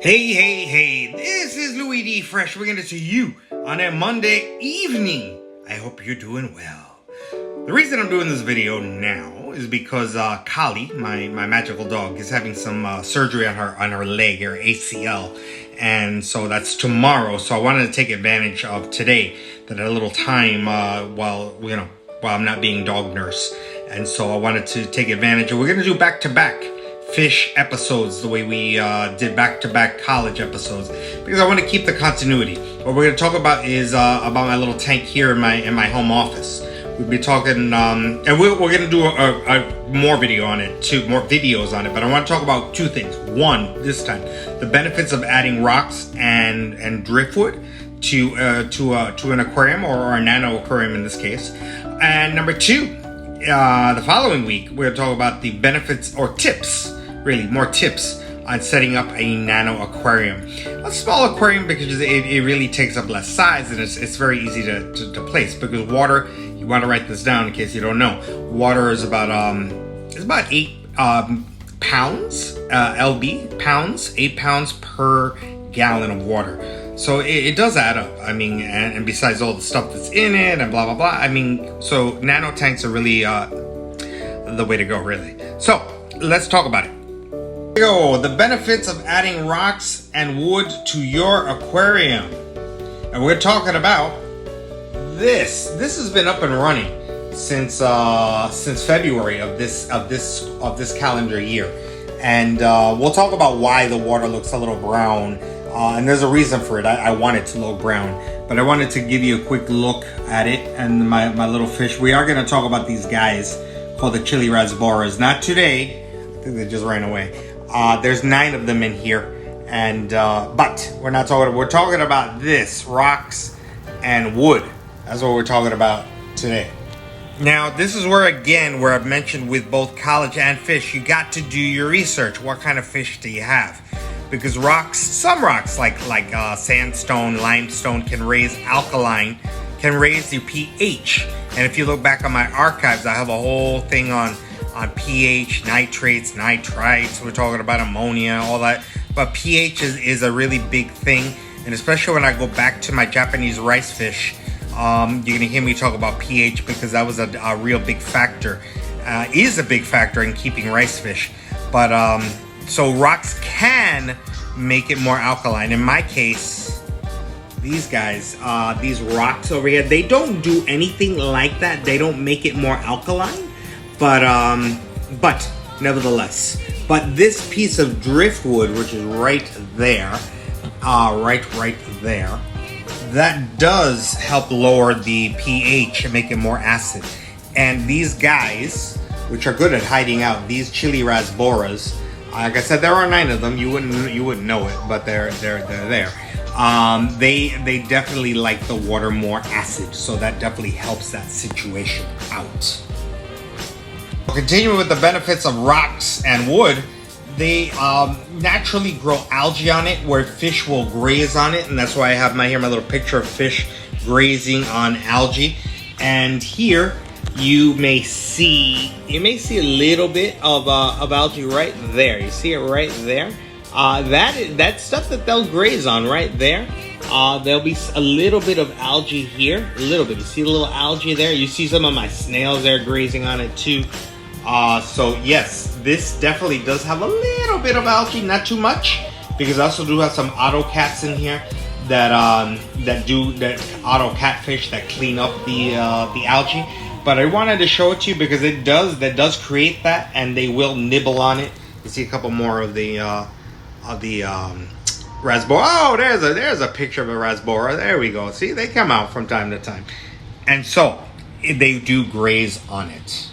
Hey, this is Louis D. Fresh bringing it to you on a Monday evening. I hope you're doing well. The reason I'm doing this video now is because Kali, my magical dog, is having some surgery on her leg, her ACL. And so that's tomorrow. So I wanted to take advantage of today, that a little time while I'm not being dog nurse. And so I wanted to take advantage. We're going to do back-to-back fish episodes the way we did back-to-back college episodes, because I want to keep the continuity. What we're going to talk about is about my little tank here in my home office. We'll be talking and we're going to do a more video on it, more videos on it, but I want to talk about two things. One, this time, the benefits of adding rocks and driftwood to an aquarium, or a nano aquarium in this case. And number two, the following week, we're going to talk about the benefits or tips, really more tips on setting up a nano aquarium. A small aquarium, because it really takes up less size, and it's very easy to place, because water, you want to write this down in case you don't know, water is about 8 pounds, lb, pounds, 8 pounds per gallon of water. So it does add up. I mean, and besides all the stuff that's in it and blah, blah, blah. I mean, so nano tanks are really the way to go, really. So let's talk about it. Here we go. The benefits of adding rocks and wood to your aquarium. And we're talking about this. This has been up and running since February of this calendar year. And we'll talk about why the water looks a little brown. And there's a reason for it. I want it to look brown, but I wanted to give you a quick look at it and my little fish. We are going to talk about these guys called the chili Rasboras. Not today. I think they just ran away. There's 9 of them in here, and but we're not talking. We're talking about this, rocks and wood. That's what we're talking about today. Now, this is where I've mentioned with both college and fish, you got to do your research. What kind of fish do you have? Because some rocks like sandstone, limestone can raise alkaline, can raise your pH. And if you look back on my archives, I have a whole thing on pH, nitrates, nitrites. We're talking about ammonia, all that. But pH is a really big thing. And especially when I go back to my Japanese rice fish, you're going to hear me talk about pH, because that was a real big factor, is a big factor in keeping rice fish. But so rocks can make it more alkaline. In my case, these guys, these rocks over here, they don't do anything like that. They don't make it more alkaline, but nevertheless. But this piece of driftwood, which is right there, right there, that does help lower the pH and make it more acid. And these guys, which are good at hiding out, these chili Rasboras, like I said, there are 9 of them. You wouldn't know it, but they're there. They definitely like the water more acid, so that definitely helps that situation out. We'll continue with the benefits of rocks and wood. They naturally grow algae on it, where fish will graze on it, and that's why I have my little picture of fish grazing on algae. And here you may see a little bit of algae right there. You see it right there. That's stuff that they'll graze on right there. There'll be a little bit of algae here, a little bit. You see a little algae there. You see some of my snails there grazing on it too. So yes, this definitely does have a little bit of algae, not too much, because I also do have some auto cats in here that auto catfish that clean up the algae. But I wanted to show it to you because that does create that, and they will nibble on it. You see a couple more of the Rasbora. Oh, there's a picture of a Rasbora. There we go. See, they come out from time to time, and so they do graze on it.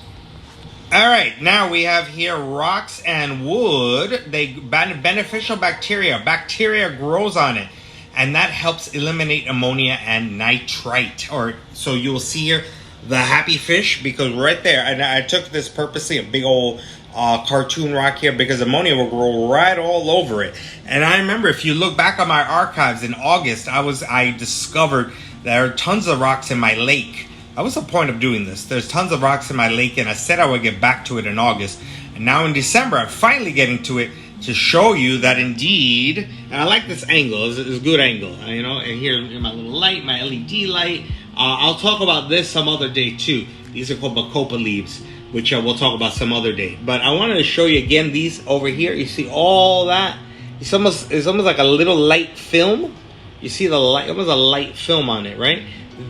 All right, now we have here rocks and wood. They beneficial bacteria. Bacteria grows on it, and that helps eliminate ammonia and nitrite. Or so you'll see here the happy fish, because right there, and I took this purposely, a big old cartoon rock here, because ammonia will grow right all over it. And I remember, if you look back on my archives in August, I discovered there are tons of rocks in my lake. That was the point of doing this. There's tons of rocks in my lake, and I said I would get back to it in August. And now in December, I'm finally getting to it, to show you that indeed, and I like this angle, it's a good angle, you know, and here in my little light, my LED light. I'll talk about this some other day too. These are called bacopa leaves, which we'll talk about some other day. But I wanted to show you again these over here. You see all that? It's almost like a little light film. You see the light, almost a light film on it, right?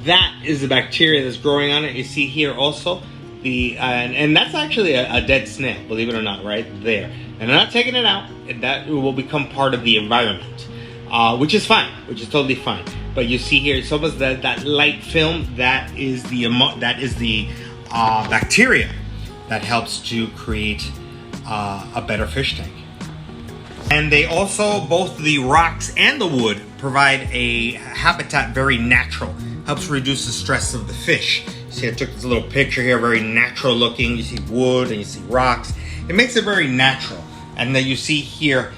That is the bacteria that's growing on it. You see here also and that's actually a dead snail, believe it or not, right there. And I'm not taking it out. That will become part of the environment, which is fine, which is totally fine. But you see here, it's almost that light film. That is the bacteria that helps to create a better fish tank. And they also, both the rocks and the wood, provide a habitat very natural. Helps reduce the stress of the fish. See, I took this little picture here, very natural looking. You see wood and you see rocks. It makes it very natural. And then you see here,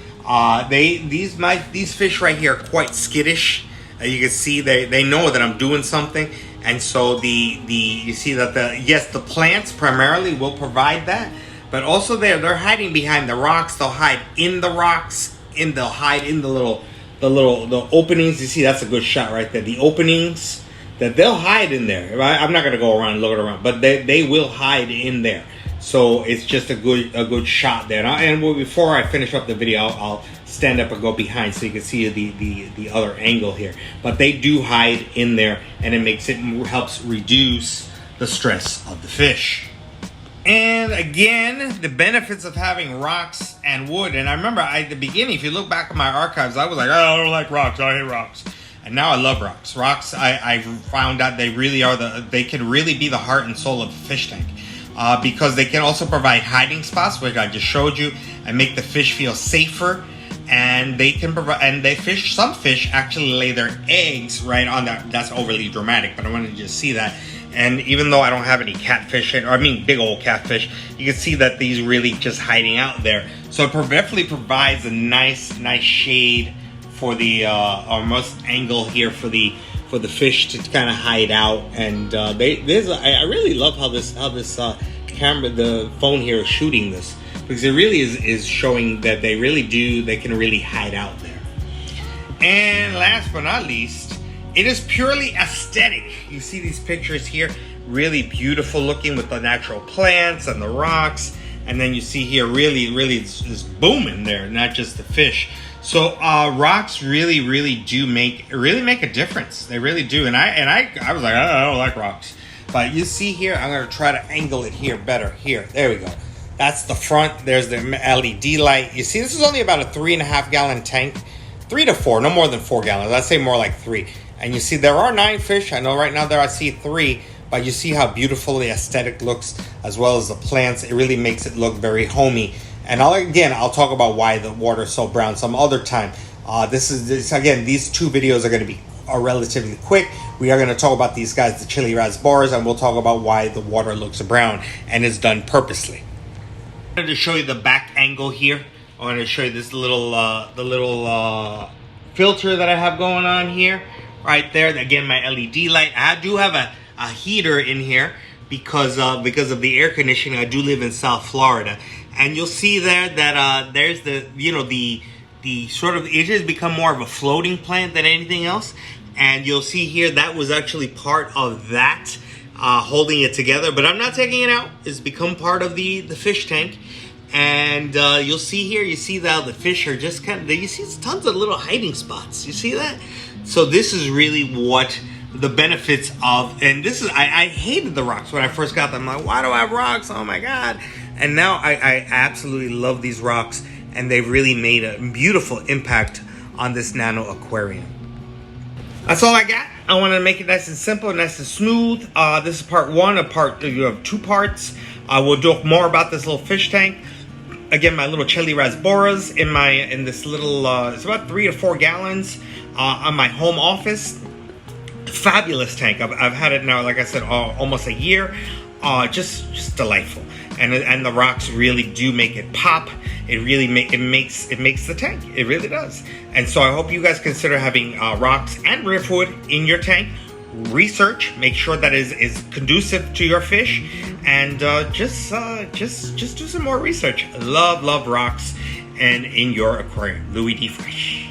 these fish right here are quite skittish. You can see they know that I'm doing something. And so you see that the plants primarily will provide that. But also they're hiding behind the rocks. They'll hide in the rocks. They'll hide in the openings. You see, that's a good shot right there. The openings that they'll hide in there. I'm not gonna go around and look around, but they will hide in there. So it's just a good shot there. And before I finish up the video, I'll stand up and go behind so you can see the other angle here. But they do hide in there, and it helps reduce the stress of the fish. And again, the benefits of having rocks and wood. And I remember at the beginning, if you look back at my archives, I was like, oh, I don't like rocks, I hate rocks. And now I love rocks. Rocks, I found out they can really be the heart and soul of a fish tank. Because they can also provide hiding spots, which I just showed you, and make the fish feel safer. And they can provide, some fish actually lay their eggs right on that. That's overly dramatic, but I wanted to just see that. And even though I don't have any catfish, big old catfish, you can see that these really just hiding out there. So it definitely provides a nice shade for the almost angle here for the fish to kind of hide out. And I really love how this camera, the phone here, is shooting this, because it really is showing that they can really hide out there. And last but not least, it is purely aesthetic. You see these pictures here, really beautiful looking with the natural plants and the rocks. And then you see here, really it's booming there, not just the fish. So rocks really do make a difference. They really do. And I was like, I don't like rocks. But you see here, I'm gonna try to angle it here better. Here, there we go. That's the front. There's the LED light. You see, this is only about a 3.5 gallon tank. 3 to 4, no more than 4 gallons. I'd say more like 3. And you see there are 9 fish. I know right now I see 3, but you see how beautiful the aesthetic looks, as well as the plants. It really makes it look very homey. And I'll talk about why the water is so brown some other time. Again, these 2 videos are relatively quick. We are going to talk about these guys, the chili rasboras, and we'll talk about why the water looks brown, and it's done purposely. I wanted to show you the back angle here. I wanted to show you this little filter that I have going on here. Right there, again, my LED light. I do have a heater in here because of the air conditioning. I do live in South Florida, and you'll see there that there's the sort of, it has become more of a floating plant than anything else. And you'll see here that was actually part of that, holding it together. But I'm not taking it out. It's become part of the fish tank. And you'll see here, you see that the fish are just you see tons of little hiding spots. You see that? So this is really what the benefits of, and this is, I hated the rocks when I first got them. I'm like, why do I have rocks? Oh my God. And now I absolutely love these rocks, and they've really made a beautiful impact on this Nano Aquarium. That's all I got. I want to make it nice and simple, nice and smooth. This is part 1 of you have 2 parts. We'll talk more about this little fish tank. Again, my little chili rasboras in this little, it's about 3 to 4 gallons on my home office. Fabulous tank. I've had it now, like I said, almost a year. Just delightful. And the rocks really do make it pop. It really makes the tank. It really does. And so I hope you guys consider having rocks and driftwood in your tank. Research, make sure that is conducive to your fish, and just do some more research. Love rocks, and in your aquarium. Louis D. Fresh.